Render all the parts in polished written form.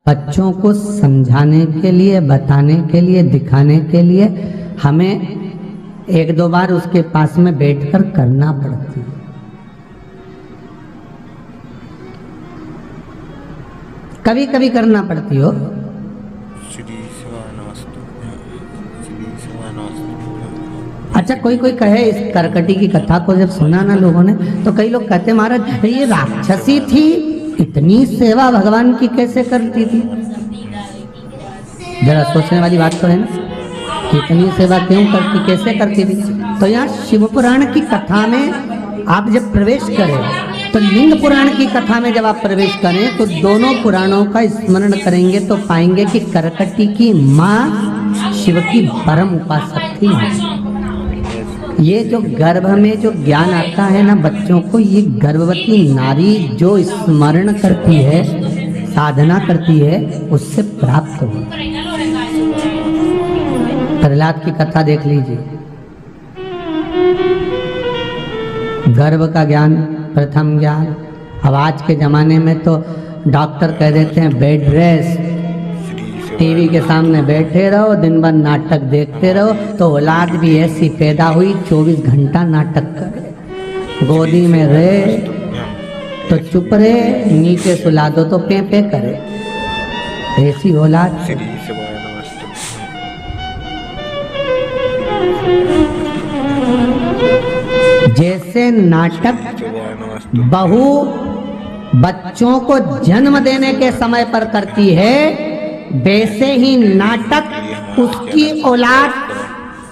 बच्चों को समझाने के लिए, बताने के लिए, दिखाने के लिए हमें एक दो बार उसके पास में बैठकर करना पड़ता है। कभी कभी करना पड़ती हो। अच्छा, कोई कोई कहे इस करकटी की कथा को जब सुना ना लोगों ने, तो कई लोग कहते महाराज ये राक्षसी थी, इतनी सेवा भगवान की कैसे करती थी। जरा सोचने वाली बात तो है ना, कि इतनी सेवा क्यों करती, कैसे करती थी। तो यहाँ शिव पुराण की कथा में आप जब प्रवेश करें, तो लिंग पुराण की कथा में जब आप प्रवेश करें, तो दोनों पुराणों का स्मरण करेंगे तो पाएंगे कि करकटी की माँ शिव की परम उपासक थी। ये जो गर्भ में जो ज्ञान आता है ना बच्चों को, ये गर्भवती नारी जो स्मरण करती है, साधना करती है, उससे प्राप्त हो। प्रहलाद की कथा देख लीजिए, गर्भ का ज्ञान, प्रथम ज्ञान। अब आज के जमाने में तो डॉक्टर कह देते हैं बेड रेस्ट, टीवी के सामने बैठे रहो, दिन भर नाटक देखते रहो, तो औलाद भी ऐसी पैदा हुई 24 घंटा नाटक करे। गोदी में रहे तो चुप रहे, नीचे सुला दो तो पे पे करे, ऐसी औलाद। जैसे नाटक बहू बच्चों को जन्म देने के समय पर करती है, वैसे ही नाटक उसकी औलाद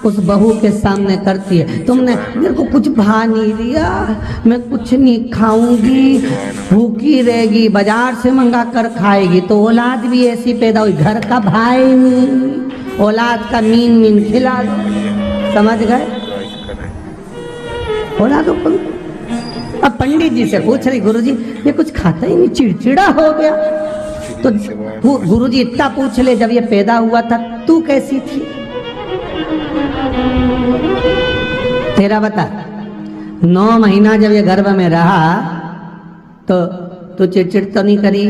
उस बहू के सामने करती है। तुमने मेरे को कुछ भा नहीं दिया, मैं कुछ नहीं खाऊंगी, भूखी रहेगी, बाजार से मंगा कर खाएगी, तो औलाद भी ऐसी पैदा हुई। घर का भाई नहीं, औलाद का मीन मीन खिला दो, समझ गए। औलाद अब पंडित जी से पूछ रही, गुरुजी ये कुछ खाता ही नहीं, चिड़चिड़ा हो गया। तो गुरुजी इतना पूछ ले, जब ये पैदा हुआ था तू कैसी थी, तेरा बता। 9 महीना जब ये गर्भ में रहा तो तू चिड़चिड़ तो नहीं करी,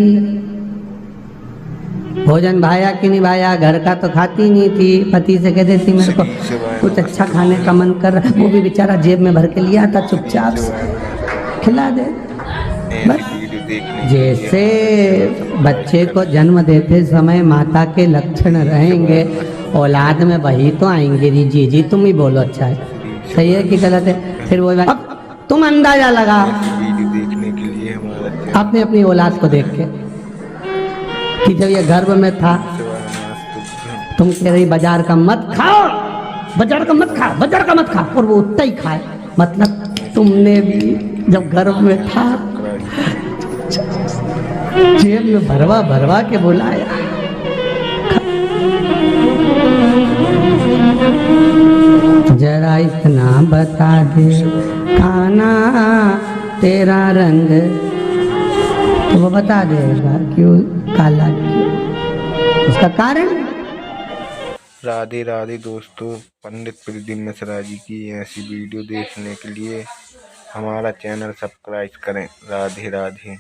भोजन भाया कि नहीं भाया, घर का तो खाती नहीं थी, पति से कह देती मेरे को कुछ अच्छा खाने का मन कर रहा, वो भी बेचारा जेब में भर के लिया था, चुपचाप से खिला दे बस। जैसे बच्चे को जन्म देते समय माता के लक्षण रहेंगे, औलाद में वही तो आएंगे। जी तुम ही बोलो, अच्छा है, सही है कि गलत है। फिर वो अब तुम अंदाजा लगा आपने अपनी औलाद को देख के, कि जब ये गर्भ में था तुम कह रही बाजार का मत खाओ, बाजार का मत खा, बाजार का मत खा, और वो उतना ही खाए। मतलब तुमने भी जब गर्भ में था जेब में भरवा भरवा के बुलाया। जरा इतना बता दे काना तेरा रंग, तो वो बता देगा क्यों काला, क्यों, उसका कारण। राधे राधे दोस्तों, पंडित प्रदीप मिश्रा जी की ऐसी वीडियो देखने के लिए हमारा चैनल सब्सक्राइब करें। राधे राधे।